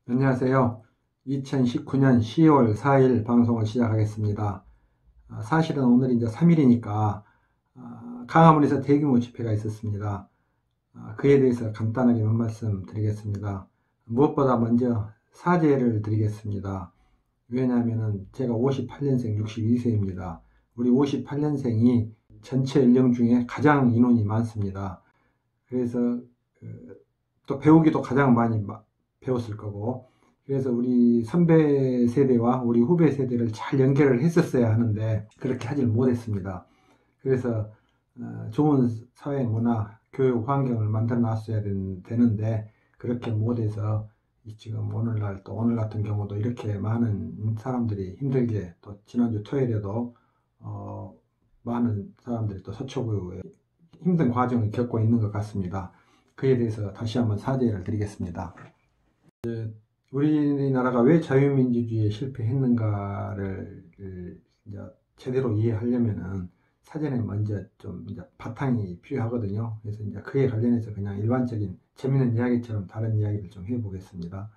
안녕하세요. 2019년 10월 4일 방송을 시작하겠습니다. 사실은 오늘이 이제 3일이니까 강화문에서 대규모 집회가 있었습니다. 그에 대해서 간단하게 몇 말씀 드리겠습니다. 무엇보다 먼저 사죄를 드리겠습니다. 왜냐하면 제가 58년생 62세입니다. 우리 58년생이 전체 연령 중에 가장 인원이 많습니다. 그래서 또 배우기도 가장 많이 배웠을 거고, 그래서 우리 선배 세대와 우리 후배 세대를 잘 연결을 했었어야 하는데 그렇게 하질 못했습니다. 그래서 좋은 사회 문화, 교육 환경을 만들어 놨어야 되는데 그렇게 못해서 지금 오늘날 또 오늘 같은 경우도 이렇게 많은 사람들이 힘들게, 또 지난주 토요일에도 많은 사람들이 또 서초구에 힘든 과정을 겪고 있는 것 같습니다. 그에 대해서 다시 한번 사죄를 드리겠습니다. 우리나라가 왜 자유민주주의에 실패했는가를 이제 제대로 이해하려면은 사전에 먼저 좀 이제 바탕이 필요하거든요. 그래서 이제 그에 관련해서 그냥 일반적인 재밌는 이야기처럼 다른 이야기를 좀 해보겠습니다.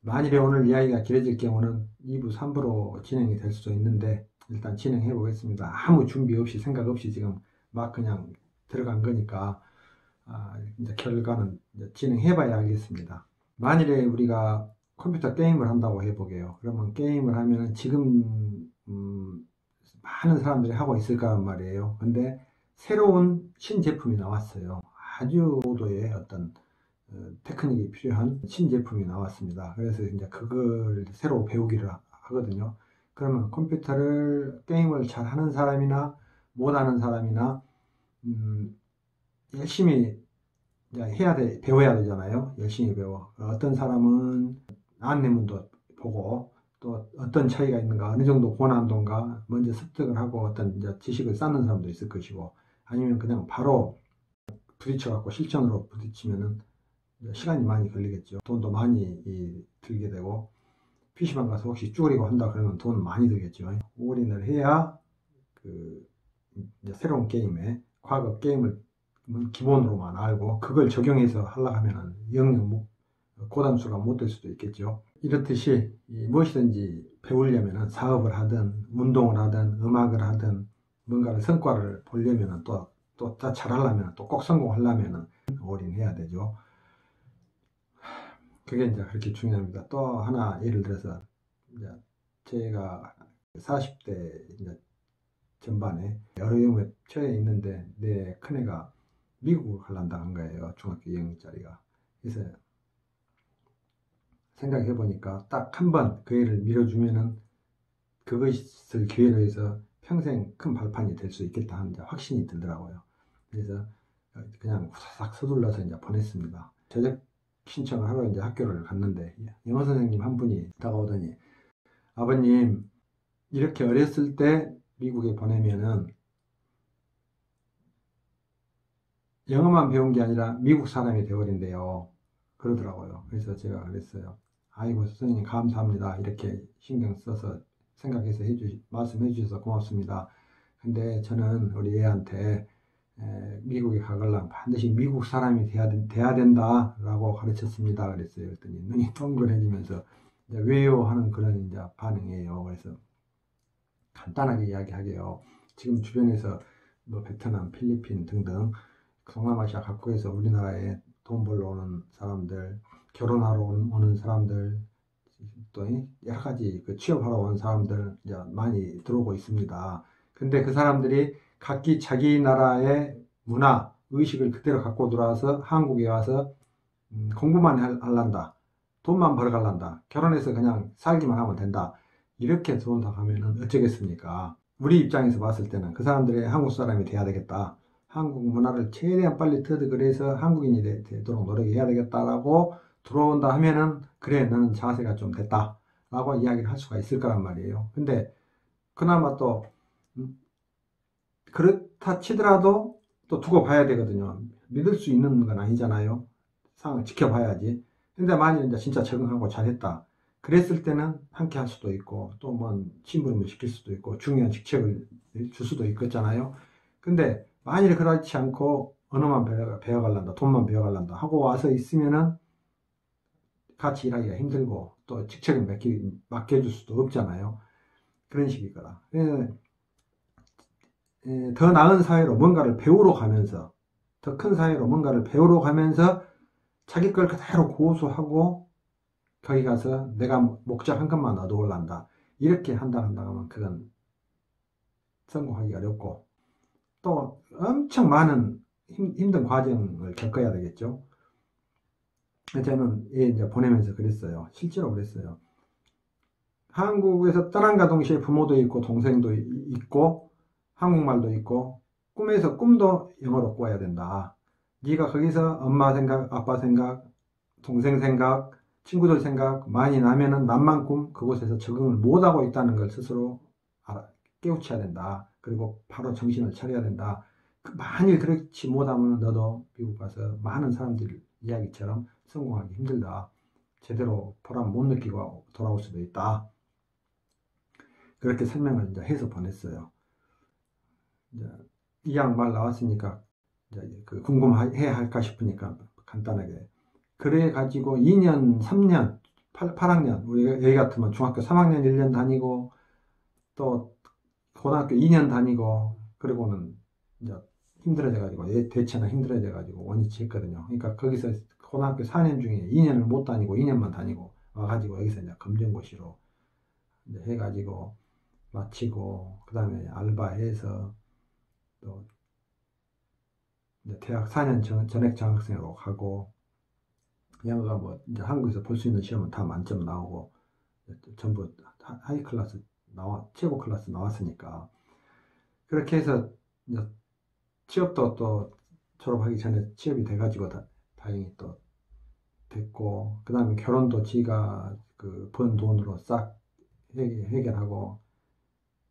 만일에 오늘 이야기가 길어질 경우는 2부, 3부로 진행이 될 수도 있는데 일단 진행해 보겠습니다. 아무 준비 없이 생각 없이 지금 막 그냥 들어간 거니까 이제 결과는 이제 진행해 봐야 알겠습니다. 만일에 우리가 컴퓨터 게임을 한다고 해보게요. 그러면 게임을 하면은 지금 많은 사람들이 하고 있을 거란 말이에요. 근데 새로운 신제품이 나왔어요. 아주 고도의 어떤 테크닉이 필요한 신제품이 나왔습니다. 그래서 이제 그걸 새로 배우기를 하거든요. 그러면 컴퓨터를 게임을 잘 하는 사람이나 못하는 사람이나 열심히 배워야 되잖아요. 열심히 배워. 어떤 사람은 안내문도 보고 또 어떤 차이가 있는가, 어느 정도 고난도인가 먼저 습득을 하고 어떤 이제 지식을 쌓는 사람도 있을 것이고, 아니면 그냥 바로 부딪혀 갖고 실전으로 부딪히면은 시간이 많이 걸리겠죠. 돈도 많이 들게 되고, PC방 가서 혹시 쭈그리고 한다 그러면 돈 많이 들겠죠. 올인을 해야 그 이제 새로운 게임에, 과거 게임을 기본으로만 알고 그걸 적용해서 하려고 하면은 영영 고단수가 못 될 수도 있겠죠. 이렇듯이 무엇이든지 배우려면 사업을 하든 운동을 하든 음악을 하든 뭔가를 성과를 보려면 또 더 잘하려면 또 꼭 성공하려면 올인해야 되죠. 그게 이제 그렇게 중요합니다. 또 하나 예를 들어서 이제 제가 40대 이제 전반에 어려움에 처해 있는데 내 큰애가 미국을 가려다 한 거예요. 중학교 2학년짜리가. 그래서 생각해 보니까 딱 한 번 그 애를 밀어주면은 그것을 기회로 해서 평생 큰 발판이 될 수 있겠다 하는 확신이 들더라고요. 그래서 그냥 싹 서둘러서 이제 보냈습니다. 전액 신청을 하러 이제 학교를 갔는데 영어 선생님 한 분이 다가오더니, 아버님, 이렇게 어렸을 때 미국에 보내면은 영어만 배운 게 아니라 미국 사람이 되어버린대요. 그러더라고요. 그래서 제가 그랬어요. 아이고, 선생님 감사합니다. 이렇게 신경 써서 생각해서 말씀해 주셔서 고맙습니다. 근데 저는 우리 애한테 미국에 가려면 반드시 미국 사람이 돼야 된다라고 가르쳤습니다. 그랬어요. 그랬더니 눈이 동그래지면서 왜요? 하는 그런 이제 반응이에요. 그래서 간단하게 이야기하게요. 지금 주변에서 뭐 베트남, 필리핀 등등 동남아시아 각국에서 우리나라에 돈 벌러 오는 사람들, 결혼하러 오는 사람들, 또 여러 가지 취업하러 오는 사람들 이제 많이 들어오고 있습니다. 근데 그 사람들이 각기 자기 나라의 문화, 의식을 그대로 갖고 들어와서 한국에 와서 공부만 할란다, 돈만 벌어갈란다, 결혼해서 그냥 살기만 하면 된다, 이렇게 돈다 하면은 어쩌겠습니까? 우리 입장에서 봤을 때는 그 사람들이 한국 사람이 돼야 되겠다, 한국 문화를 최대한 빨리 터득을 해서 한국인이 되도록 노력해야 되겠다라고 들어온다 하면은, 그래, 너는 자세가 좀 됐다 라고 이야기를 할 수가 있을 거란 말이에요. 근데 그나마 또 그렇다 치더라도 또 두고 봐야 되거든요. 믿을 수 있는 건 아니잖아요. 상황을 지켜봐야지. 근데 만일 이제 진짜 적응하고 잘했다 그랬을 때는 함께 할 수도 있고, 또 뭐 심부름을 시킬 수도 있고 중요한 직책을 줄 수도 있겠잖아요. 근데 만일 그렇지 않고 언어만 배워갈란다, 돈만 배워갈란다 하고 와서 있으면은 같이 일하기가 힘들고 또 직책을 맡겨줄 수도 없잖아요. 그런 식이거라. 더 나은 사회로 뭔가를 배우러 가면서, 더 큰 사회로 뭔가를 배우러 가면서 자기 걸 그대로 고수하고 거기 가서 내가 목적한 것만 얻어올란다. 이렇게 한다 하면 그건 성공하기 어렵고 또 엄청 많은 힘든 과정을 겪어야 되겠죠. 저는 얘 이제 보내면서 그랬어요. 실제로 그랬어요. 한국에서 떠난가 동시에 부모도 있고 동생도 있고 한국말도 있고 꿈에서 꿈도 영어로 꿔야 된다. 네가 거기서 엄마 생각, 아빠 생각, 동생 생각, 친구들 생각 많이 나면은 남만큼 그곳에서 적응을 못하고 있다는 걸 스스로 깨우쳐야 된다. 그리고 바로 정신을 차려야 된다. 만일 그렇지 못하면 너도 미국 가서 많은 사람들 이야기처럼 성공하기 힘들다. 제대로 보람 못 느끼고 돌아올 수도 있다. 그렇게 설명을 이제 해서 보냈어요. 이제 이양 말 나왔으니까 이제 그 궁금해 할까 싶으니까 간단하게. 그래 가지고 2년, 3년, 8학년, 우리 여기 같으면 중학교 3학년 1년 다니고 또 고등학교 2년 다니고 그리고는 이제 힘들어져 가지고 대체나 힘들어져 가지고 원위치 했거든요. 그러니까 거기서 고등학교 4년 중에 2년을 못 다니고 2년만 다니고 와가지고 여기서 이제 검정고시로 이제 해가지고 마치고 그 다음에 알바해서 또 이제 대학 4년 전액 장학생으로 가고 영어가 뭐 이제 한국에서 볼 수 있는 시험은 다 만점 나오고 전부 하이 클래스 최고 클래스 나왔으니까 그렇게 해서 이제 취업도 또 졸업하기 전에 취업이 돼가지고 다행히 또 됐고 그 다음에 결혼도 지가 그 번 돈으로 싹 해결하고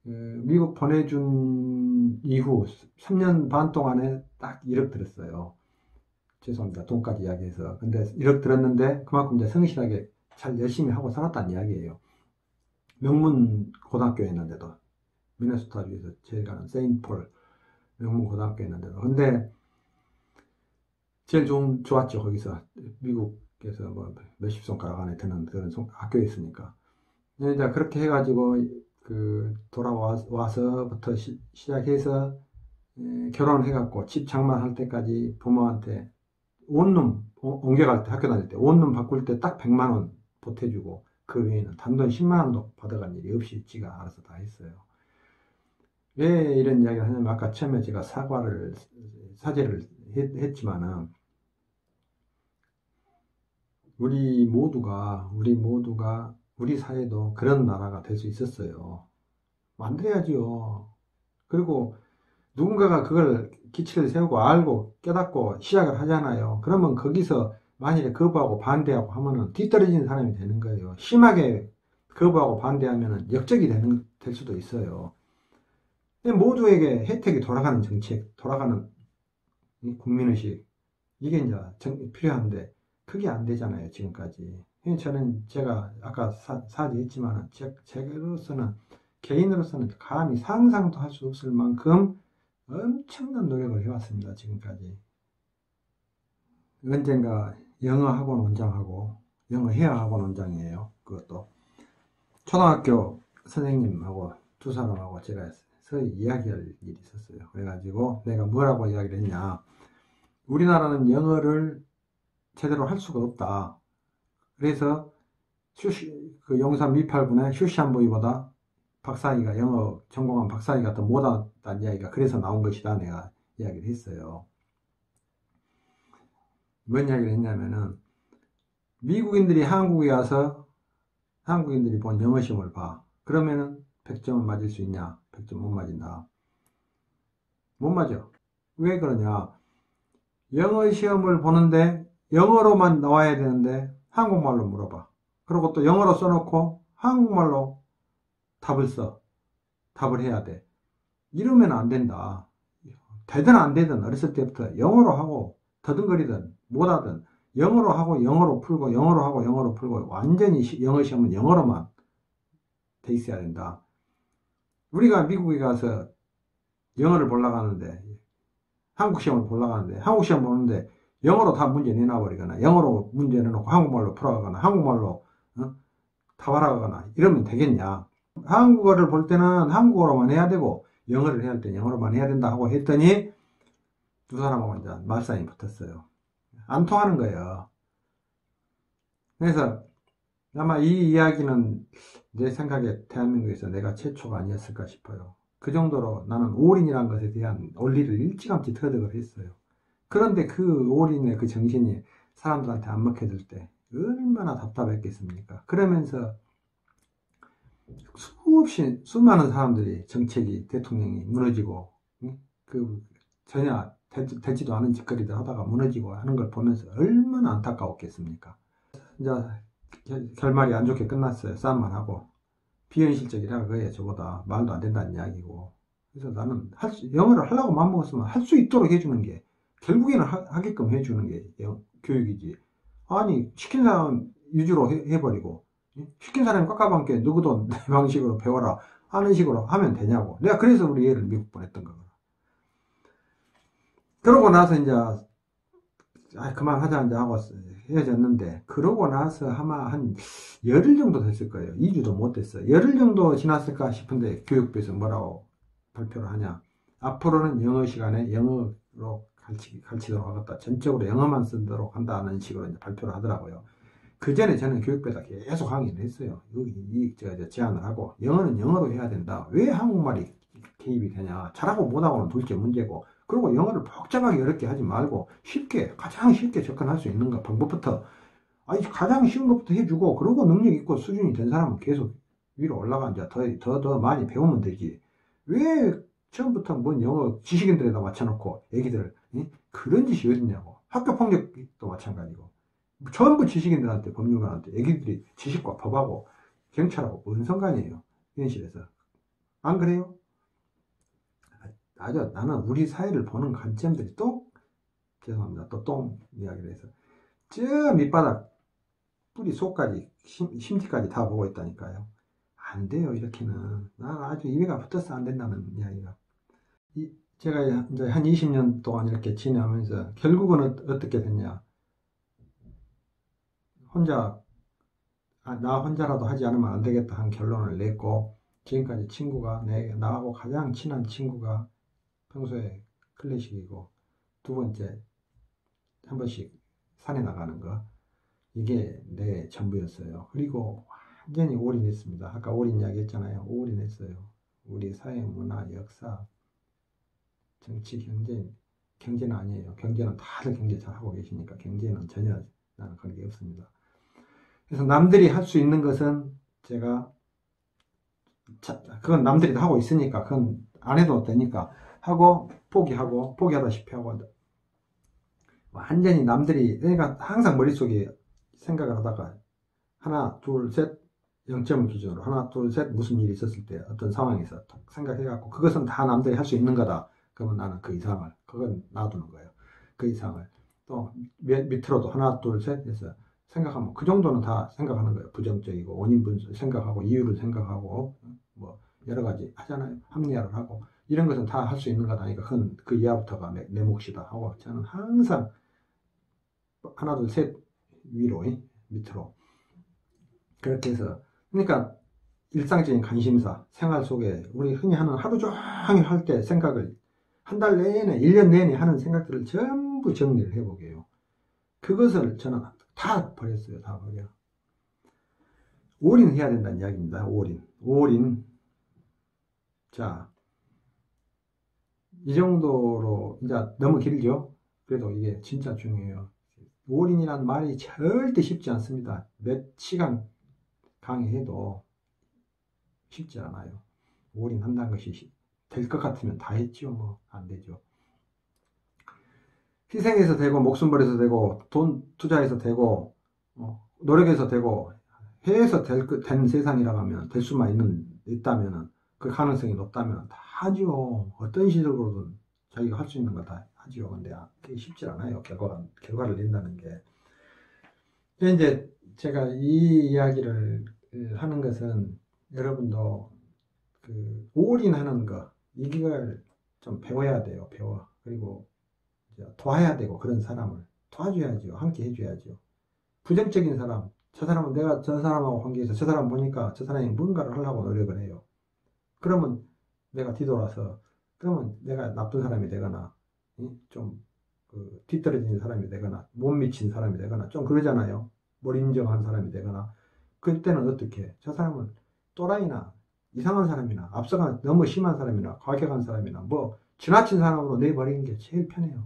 미국 보내준 이후 3년 반 동안에 딱 1억 들었어요. 죄송합니다. 돈까지 이야기해서. 근데 1억 들었는데 그만큼 이제 성실하게 잘 열심히 하고 살았다는 이야기예요. 명문 고등학교에 있는데도 미네소타주에서 제일 가는 세인트폴 명문 고등학교에 있는데도 근데 제일 좋았죠. 거기서 미국에서 뭐 몇십 손가락 안에 드는 그런 학교에 있으니까. 이제 그렇게 해가지고 그 돌아와서부터 시작해서 결혼해갖고 집 장만할 때까지 부모한테 원룸 옮겨갈 때 학교 다닐 때 원룸 바꿀 때 딱 100만 원 보태주고 그 외에는 단돈 10만 원도 받아간 일이 없이 지가 알아서 다 했어요. 왜 이런 이야기를 하냐면 아까 처음에 제가 사죄를 했지만은 우리 모두가 우리 사회도 그런 나라가 될 수 있었어요. 만들어야지요. 그리고 누군가가 그걸 기치를 세우고 알고 깨닫고 시작을 하잖아요. 그러면 거기서 만일에 거부하고 반대하고 하면은 뒤떨어지는 사람이 되는 거예요. 심하게 거부하고 반대하면은 역적이 될 수도 있어요. 모두에게 혜택이 돌아가는 정책, 돌아가는 국민의식, 이게 이제 필요한데, 그게 안 되잖아요, 지금까지. 저는 제가 아까 사죄했지만, 제로서는, 개인으로서는 감히 상상도 할 수 없을 만큼 엄청난 노력을 해왔습니다, 지금까지. 언젠가 영어 학원 원장하고, 영어 회화 학원 원장이에요, 그것도. 초등학교 선생님하고 두 사람하고 제가 서로 이야기할 일이 있었어요. 그래가지고 내가 뭐라고 이야기를 했냐. 우리나라는 영어를 제대로 할 수가 없다. 그래서 그 용산 미팔군의 슈시한보이보다 박사이가 영어 전공한 박사이가 더 못하다는 이야기가 그래서 나온 것이다. 내가 이야기를 했어요. 뭔 이야기를 했냐면은 미국인들이 한국에 와서 한국인들이 본 영어 시험을 봐. 그러면은 100점은 맞을 수 있냐? 100점 못 맞는다. 못 맞아. 왜 그러냐? 영어 시험을 보는데 영어로만 나와야 되는데 한국말로 물어봐. 그리고 또 영어로 써놓고 한국말로 답을 해야 돼. 이러면 안 된다. 되든 안 되든 어렸을 때부터 영어로 하고 더듬거리든 못하든 영어로 하고 영어로 풀고 영어로 하고 영어로 풀고 완전히 영어 시험은 영어로만 돼 있어야 된다. 우리가 미국에 가서 영어를 보려고 하는데 한국 시험을 보려고 하는데 한국 시험 보는데 영어로 다 문제 내놔버리거나 영어로 문제 내놓고 한국말로 풀어가거나 한국말로 타발하거나 이러면 되겠냐. 한국어를 볼 때는 한국어로만 해야 되고 영어를 해야 할 때 영어로만 해야 된다 하고 했더니 두 사람하고 이제 말싸움이 붙었어요. 안 통하는 거예요. 그래서 아마 이 이야기는 내 생각에 대한민국에서 내가 최초가 아니었을까 싶어요. 그 정도로 나는 올인이라는 것에 대한 원리를 일찌감치 터득을 했어요. 그런데 그 올인의 그 정신이 사람들한테 안 먹혀질 때 얼마나 답답했겠습니까? 그러면서 수많은 사람들이 정책이, 대통령이 무너지고, 그 전혀 되지도 않은 짓거리들 하다가 무너지고 하는 걸 보면서 얼마나 안타까웠겠습니까? 이제 결말이 안 좋게 끝났어요. 싸움만 하고. 비현실적이라 그게 저보다 말도 안 된다는 이야기고. 그래서 나는 영어를 하려고 마음먹었으면 할 수 있도록 해주는 게, 결국에는 하게끔 해주는 게 교육이지. 아니, 시킨 사람 위주로 해버리고, 시킨 사람이 깝깝한게 누구도 내 방식으로 배워라 하는 식으로 하면 되냐고. 내가 그래서 우리 애를 미국 보냈던 거거든. 그러고 나서 이제 그만하자 이제 하고 헤어졌는데, 그러고 나서 아마 한 열흘 정도 됐을 거예요. 2주도 못 됐어요. 열흘 정도 지났을까 싶은데 교육부에서 뭐라고 발표를 하냐. 앞으로는 영어 시간에 영어로 가르치도록 하겠다. 전적으로 영어만 쓰도록 한다는 식으로 이제 발표를 하더라고요. 그 전에 저는 교육부에다 계속 항의를 했어요. 제안을 하고, 영어는 영어로 해야 된다. 왜 한국말이 개입이 되냐. 잘하고 못하고는 둘째 문제고, 그리고 영어를 복잡하게 어렵게 하지 말고 쉽게, 가장 쉽게 접근할 수 있는 방법부터, 가장 쉬운 것부터 해주고, 그리고 능력 있고 수준이 된 사람은 계속 위로 올라가 이제 더 많이 배우면 되지. 왜 처음부터 뭔 영어 지식인들에다 맞춰놓고 애기들 그런 짓이 어딨냐고. 학교 폭력도 마찬가지고. 전부 지식인들한테, 법률가한테 애기들이 지식과 법하고 경찰하고 뭔 상관이에요, 현실에서. 안 그래요? 나는 우리 사회를 보는 관점들이 죄송합니다, 또 똥 이야기를 해서 저 밑바닥 뿌리 속까지 심지까지 다 보고 있다니까요. 안 돼요, 이렇게는. 나 아주 입에가 붙어서 안 된다는 이야기가. 제가 이제 한 20년 동안 이렇게 지내면서 결국은 어떻게 됐냐. 나 혼자라도 하지 않으면 안 되겠다 한 결론을 냈고, 지금까지 나하고 가장 친한 친구가 평소에 클래식이고, 두 번째, 한 번씩 산에 나가는 거, 이게 내 전부였어요. 그리고 완전히 올인했습니다. 아까 올인 이야기 했잖아요. 올인했어요. 우리 사회, 문화, 역사, 정치, 경제는 아니에요. 경제는 다들 경제 잘 하고 계시니까 경제는 전혀 나는 관계 없습니다. 그래서 남들이 할 수 있는 것은 그건 남들이 다 하고 있으니까 그건 안 해도 되니까 하고 포기하다시피 하고, 완전히 남들이, 그러니까 항상 머릿속에 생각을 하다가 하나 둘 셋 0점을 기준으로 하나 둘 셋 무슨 일이 있었을 때 어떤 상황에서 생각해갖고 그것은 다 남들이 할 수 있는 거다. 그러면 나는 그 이상을, 그건 놔두는 거예요. 그 이상을 또 밑으로도 하나 둘 셋 해서 생각하면 그 정도는 다 생각하는 거예요. 부정적이고 원인 분석 생각하고 이유를 생각하고 뭐 여러 가지 하잖아요. 합리화를 하고 이런 것은 다 할 수 있는 거다니까 그건 그 이하부터가 내 몫이다 하고, 저는 항상 하나 둘 셋 위로 밑으로 그렇게 해서, 그러니까 일상적인 관심사 생활 속에 우리 흔히 하는 하루 종일 할 때 생각을 한 달 내내 1년 내내 하는 생각들을 전부 정리를 해보게 해요. 그것을 저는 다 버렸어요. 다 버려. 올인해야 된다는 이야기입니다. 올인. 자, 이 정도로 이제 너무 길죠? 그래도 이게 진짜 중요해요. 올인이란 말이 절대 쉽지 않습니다. 몇 시간 강의해도 쉽지 않아요. 올인한다는 것이 될 것 같으면 다 했죠. 뭐 안 되죠. 희생해서 되고 목숨 버려서 되고 돈 투자해서 되고 노력해서 되고 해서 된 세상이라고 하면, 될 수만 있다면, 그 가능성이 높다면 다 하죠. 어떤 시적으로든 자기가 할 수 있는 거 다 하죠. 근데 그게 쉽지 않아요. 결과를 낸다는 게. 이제 제가 이 이야기를 하는 것은 여러분도 그 올인하는 거, 이걸 좀 배워야 돼요. 그리고 도와야 되고, 그런 사람을 도와줘야죠. 함께 해줘야죠. 부정적인 사람, 저 사람은 내가 저 사람하고 관계에서 저 사람 보니까 저 사람이 뭔가를 하려고 노력을 해요. 그러면 내가 뒤돌아서, 그러면 내가 나쁜 사람이 되거나, 좀, 뒤떨어진 사람이 되거나, 못 미친 사람이 되거나, 좀 그러잖아요. 뭘 인정한 사람이 되거나. 그때는 어떻게? 저 사람은 또라이나, 이상한 사람이나, 앞서간 너무 심한 사람이나, 과격한 사람이나, 뭐, 지나친 사람으로 내버리는 게 제일 편해요.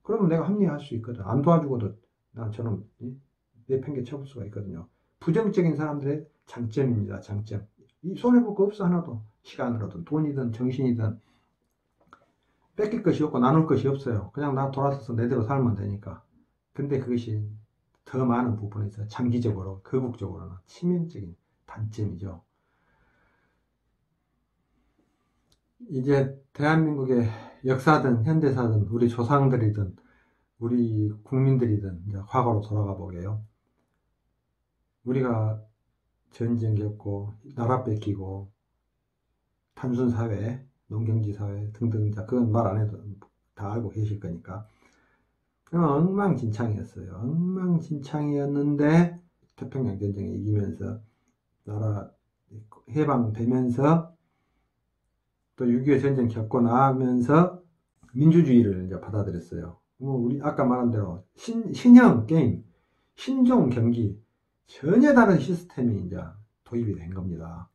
그러면 내가 합리화할 수 있거든. 안 도와주고도 난 저는 내팽개 쳐볼 수가 있거든요. 부정적인 사람들의 장점입니다. 장점. 이 손해볼 거 없어 하나도. 시간으로든 돈이든 정신이든 뺏길 것이 없고 나눌 것이 없어요. 그냥 나 돌아서서 내대로 살면 되니까. 근데 그것이 더 많은 부분에서 장기적으로 거국적으로는 치명적인 단점이죠. 이제 대한민국의 역사든 현대사든 우리 조상들이든 우리 국민들이든 이제 과거로 돌아가 보게요. 우리가 전쟁 겪고 나라 뺏기고 단순 사회, 농경지 사회 등등, 그건 말 안 해도 다 알고 계실 거니까. 엉망진창이었어요. 엉망진창이었는데 태평양 전쟁에 이기면서 나라 해방되면서 또 6.25 전쟁 겪고 나면서 민주주의를 이제 받아들였어요. 우리 아까 말한 대로 신형 게임, 신종 경기, 전혀 다른 시스템이 이제 도입이 된 겁니다.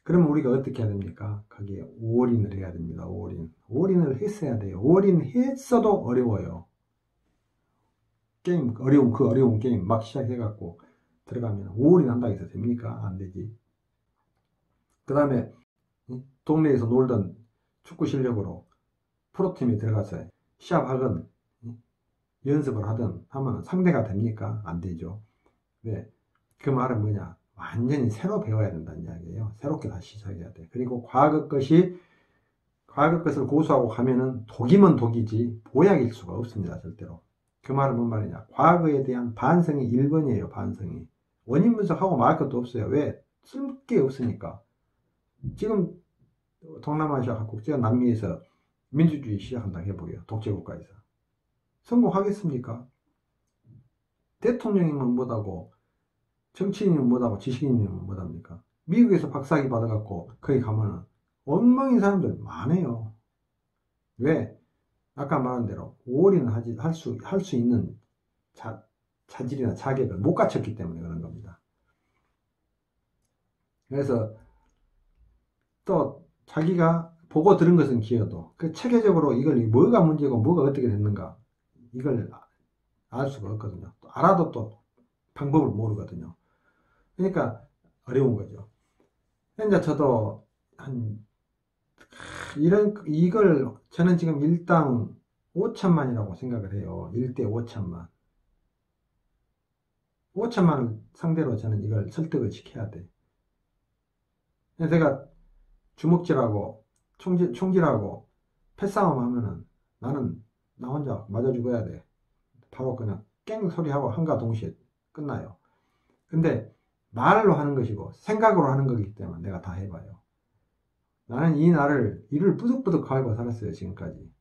그러면 우리가 어떻게 해야 됩니까? 거기에 올인을 해야 됩니다. 올인을 했어야 돼요. 올인했어도 어려워요. 게임, 어려운 게임 막 시작해갖고 들어가면 올인 한다고 해서 됩니까? 안 되지. 그 다음에 동네에서 놀던 축구 실력으로 프로팀에 들어가서 시합하건 연습을 하든 하면 상대가 됩니까? 안 되죠. 왜? 그 말은 뭐냐? 완전히 새로 배워야 된다는 이야기예요. 새롭게 다시 시작해야 돼. 그리고 과거 것을 고수하고 가면은 독이면 독이지 보약일 수가 없습니다. 절대로. 그 말은 뭔 말이냐? 과거에 대한 반성이 1번이에요. 반성이. 원인 분석하고 말 것도 없어요. 왜? 쓸 게 없으니까. 지금 동남아시아 각국지가 남미에서 민주주의 시작한다고 해보게요. 독재국가에서. 성공하겠습니까? 대통령이면 못하고 정치인이면 못하고 지식인이면 못합니까? 미국에서 박사학위 받아갖고 거기 가면은 엉망인 사람들 많아요. 왜? 아까 말한 대로 올인을 할 수 있는 자질이나 자격을 못 갖췄기 때문에 그런 겁니다. 그래서 또 자기가 보고 들은 것은 기여도 그 체계적으로 이걸 뭐가 문제고 뭐가 어떻게 됐는가 이걸 알 수가 없거든요. 또 알아도 또 방법을 모르거든요. 그러니까 어려운 거죠. 현재 저도 이걸 저는 지금 일당 5천만이라고 생각을 해요. 1대 5천만. 5천만을 상대로 저는 이걸 설득을 시켜야 돼. 제가 주먹질하고 총질하고 패싸움 하면은 나는 나 혼자 맞아 죽어야 돼. 바로 그냥 깽 소리하고 한가 동시에 끝나요. 근데 말로 하는 것이고 생각으로 하는 거기 때문에 내가 다 해봐요. 나는 이를 뿌득뿌득 갈고 살았어요. 지금까지.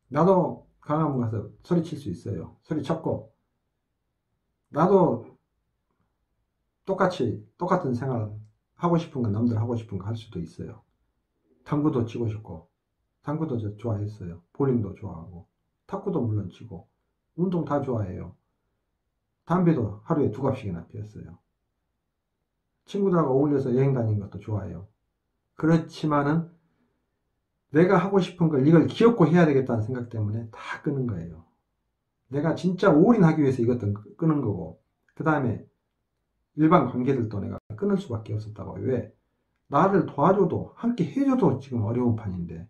나도 강화문 가서 소리칠 수 있어요. 소리쳤고 나도 똑같은 생활 하고 싶은 거 남들 하고 싶은 거 할 수도 있어요. 당구도 치고 싶고 당구도 저 좋아했어요. 볼링도 좋아하고 탁구도 물론 치고 운동 다 좋아해요. 담배도 하루에 2갑씩이나 피웠어요. 친구들하고 어울려서 여행 다니는 것도 좋아해요. 그렇지만은 내가 하고 싶은 걸 이걸 기억고 해야 되겠다는 생각 때문에 다 끄는 거예요. 내가 진짜 올인하기 위해서 이것도 끄는 거고 그 다음에 일반 관계들도 내가 끊을 수밖에 없었다고. 왜? 나를 도와줘도 함께 해줘도 지금 어려운 판인데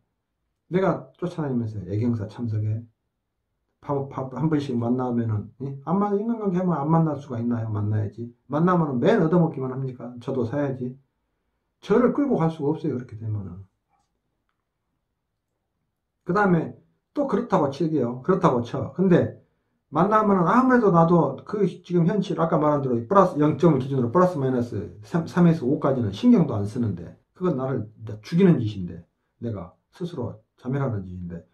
내가 쫓아다니면서 애경사 참석해 밥 한 번씩 만나면은 인간관계 하면 안 만날 수가 있나요? 만나야지. 만나면은 맨 얻어먹기만 합니까? 저도 사야지. 저를 끌고 갈 수가 없어요. 그렇게 되면은. 그 다음에 또 그렇다고 칠게요. 그렇다고 쳐. 근데 만나면은 아무래도 나도 그 지금 현실 아까 말한 대로 플러스 0점을 기준으로 플러스 마이너스 3에서 5까지는 신경도 안 쓰는데 그건 나를 죽이는 짓인데 내가 스스로 자멸하는 짓인데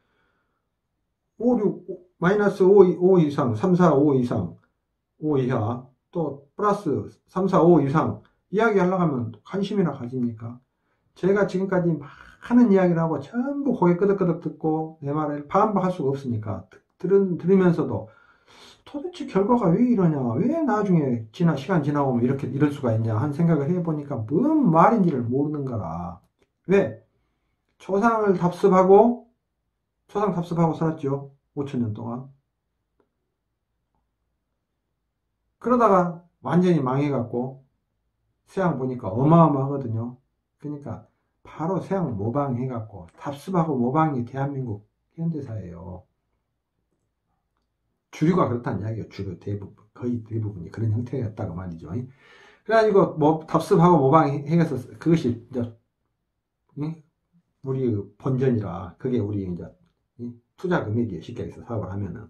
5, 6, 마이너스 5 이상, 3, 4, 5 이상, 5 이하, 또 플러스 3, 4, 5 이상 이야기 하려고 하면 관심이나 가집니까? 제가 지금까지 많은 이야기를 하고 전부 고개 끄덕끄덕 듣고 내 말을 반박할 수가 없으니까 들으면서도 도대체 결과가 왜 이러냐, 왜 나중에 시간 지나고 이렇게 이럴 수가 있냐 한 생각을 해보니까 뭔 말인지를 모르는 거라. 왜? 초상 답습하고 살았죠. 5천년 동안. 그러다가 완전히 망해갖고 세상 보니까 어마어마하거든요. 그러니까 바로 세상 모방해갖고 답습하고 모방이 대한민국 현대사예요. 주류가 그렇다는 이야기예요. 주류 대부분, 거의 대부분이 그런 형태였다고 말이죠. 그래가지고 뭐 답습하고 모방해서 그것이 이제 우리 본전이라 그게 우리 이제 투자 금액이에요. 쉽게 해서 사업을 하면은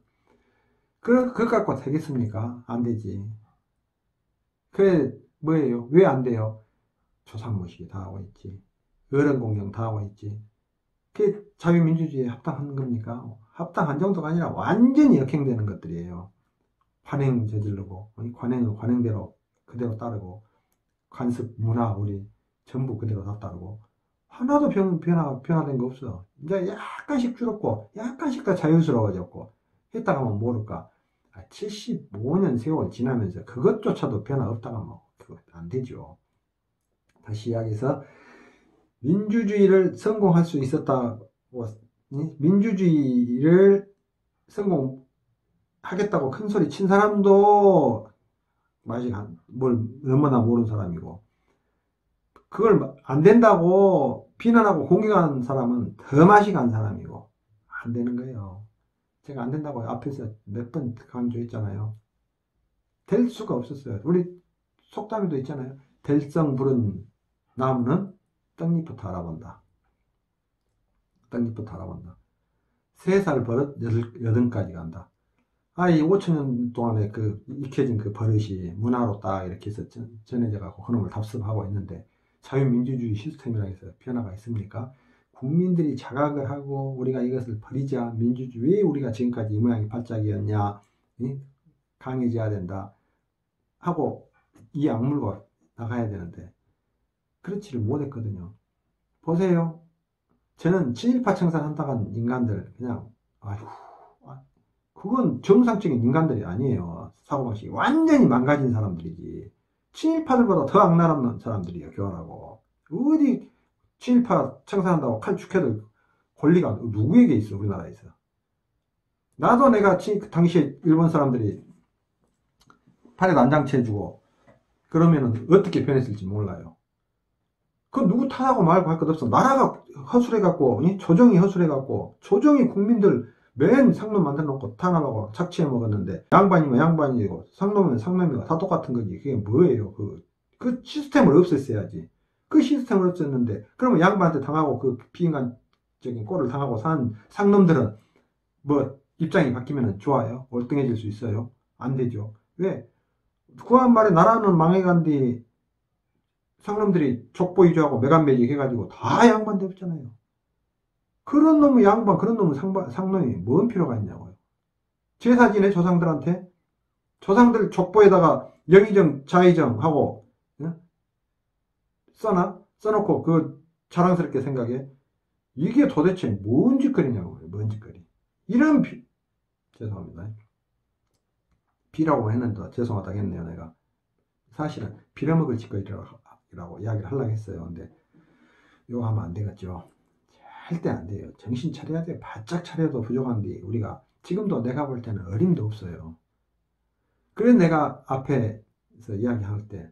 그걸 갖고 되겠습니까? 안 되지. 그래 뭐예요? 왜 안 돼요? 조상모시기 다 하고 있지. 어른 공경 다 하고 있지. 그게 자유민주주의에 합당한 겁니까? 합당한 정도가 아니라 완전히 역행되는 것들이에요. 관행 저지르고, 관행은 관행대로 그대로 따르고, 관습, 문화, 우리 전부 그대로 다 따르고, 하나도 변화된 거 없어. 이제 약간씩 줄었고, 약간씩 더 자유스러워졌고, 했다가 하면 모를까. 75년 세월 지나면서 그것조차도 변화 없다가 뭐, 그거 안 되죠. 다시 이야기해서, 민주주의를 성공할 수 있었다고, 민주주의를 성공하겠다고 큰 소리 친 사람도 아직 뭘 너무나 모르는 사람이고, 그걸 안 된다고 비난하고 공격한 사람은 더 맛이 간 사람이고, 안 되는 거예요. 제가 안 된다고 앞에서 몇 번 강조했잖아요. 될 수가 없었어요. 우리 속담에도 있잖아요. 될성 부른 나무는 떡잎부터 알아본다. 떡잎부터 알아본다. 3살 버릇 8까지 간다. 이 5천년 동안에 익혀진 그 버릇이 문화로 딱 이렇게 해서 전해져 갖고 그놈을 답습하고 있는데 자유민주주의 시스템이라 해서 변화가 있습니까? 국민들이 자각을 하고 우리가 이것을 버리자, 민주주의, 왜 우리가 지금까지 이 모양이 발작이었냐, 강해져야 된다 하고 이 악물고 나가야 되는데 그렇지를 못했거든요. 보세요. 저는 친일파 청산한다간 인간들 그냥 그건 정상적인 인간들이 아니에요. 사고방식이 완전히 망가진 사람들이지. 친일파들보다 더 악랄한 사람들이에요. 교활하고. 어디 친일파 청산한다고 칼 축해들 권리가 누구에게 있어, 우리나라에서. 나도 내가 당시에 일본 사람들이 팔에 난장치 해주고 그러면은 어떻게 변했을지 몰라요. 그건 누구 탓하고 말고 할 것 없어. 나라가 허술해갖고, 조정이 허술해갖고, 조정이 국민들 맨 상놈 만들어 놓고 탄압하고 착취해 먹었는데, 양반이면 양반이고, 상놈이면 상놈이고, 다 똑같은 거지. 그게 뭐예요? 그 시스템을 없앴어야지. 그 시스템을 없앴는데, 그러면 양반한테 당하고 그 비인간적인 꼴을 당하고 산 상놈들은 뭐, 입장이 바뀌면 좋아요? 월등해질 수 있어요? 안 되죠. 왜? 그한 말에 나라는 망해간 뒤, 상놈들이 족보위조하고 매간매직 해가지고 다 양반 되었잖아요. 그런 놈의 양반, 그런 놈의 상놈이 뭔 필요가 있냐고요. 제사 지내 조상들한테? 조상들 족보에다가 영의정, 자의정 하고 써놓고 자랑스럽게 생각해. 이게 도대체 뭔 짓거리냐고요. 뭔 짓거리. 이런 죄송합니다. 비라고 했는데 죄송하다고 했네요. 내가. 사실은 빌어먹을 짓거리라고 이야기를 하려고 했어요. 근데 이거 하면 안 되겠죠. 절대 안 돼요. 정신 차려야 돼요. 바짝 차려도 부족한데 우리가 지금도 내가 볼 때는 어림도 없어요. 그래서 내가 앞에서 이야기할 때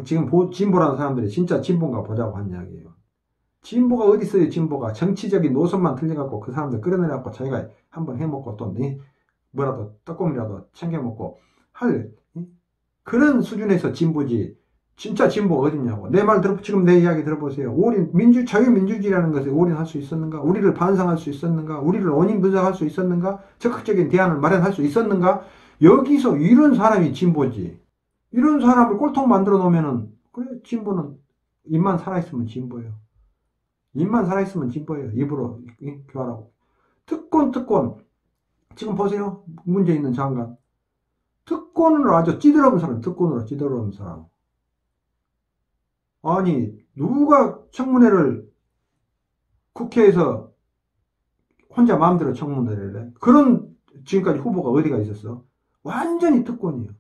지금 진보라는 사람들이 진짜 진보인가 보자고 한 이야기예요. 진보가 어디 있어요. 진보가 정치적인 노선만 틀려갖고 그 사람들 끌어내려갖고 자기가 한번 해먹고 또 뭐라도 떡국이라도 챙겨먹고 할 그런 수준에서 진보지. 진짜 진보가 어딨냐고. 지금 내 이야기 들어보세요. 자유민주주의라는 것에 올인할 수 있었는가? 우리를 반성할 수 있었는가? 우리를 원인 분석할 수 있었는가? 적극적인 대안을 마련할 수 있었는가? 여기서 이런 사람이 진보지. 이런 사람을 꼴통 만들어 놓으면은, 그래, 진보는 입만 살아있으면 진보예요. 입만 살아있으면 진보예요. 입으로 교환하고. 특권. 지금 보세요. 문제 있는 장관. 특권으로 아주 찌들어온 사람, 특권으로 찌들어온 사람. 아니, 누가 청문회를 국회에서 혼자 마음대로 청문회를 해? 그런 지금까지 후보가 어디가 있었어? 완전히 특권이에요.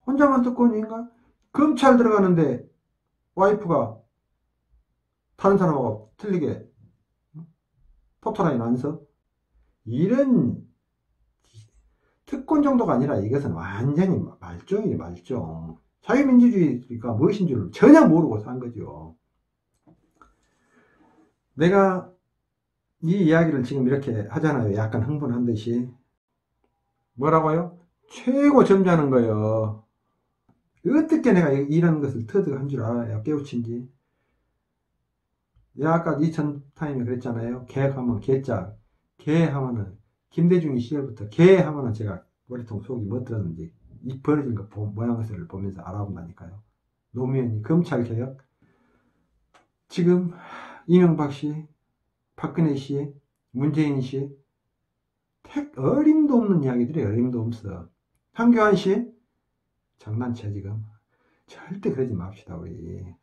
혼자만 특권인가? 검찰 들어가는데 와이프가 다른 사람하고 틀리게 포토라인 안 서? 이런 특권 정도가 아니라 이것은 완전히 말종이에요, 말종. 자유민주주의가 무엇인 줄 전혀 모르고 산 거죠. 내가 이 이야기를 지금 이렇게 하잖아요. 약간 흥분한 듯이. 뭐라고요? 최고 점잖은 거예요. 어떻게 내가 이런 것을 터득한 줄 알아요? 깨우친지. 내가 아까 이전 타임에 그랬잖아요. 개하면 개짝. 개하면은 김대중이 시절부터 개하면은 제가 머리통 속이 뭐 들었는지 이 벌어진 거 모양을 보면서 알아본다니까요. 노무현이 검찰개혁, 지금 이명박 씨, 박근혜 씨, 문재인 씨, 어림도 없는 이야기들이 어림도 없어. 한교안 씨, 장난쳐 지금. 절대 그러지 맙시다 우리.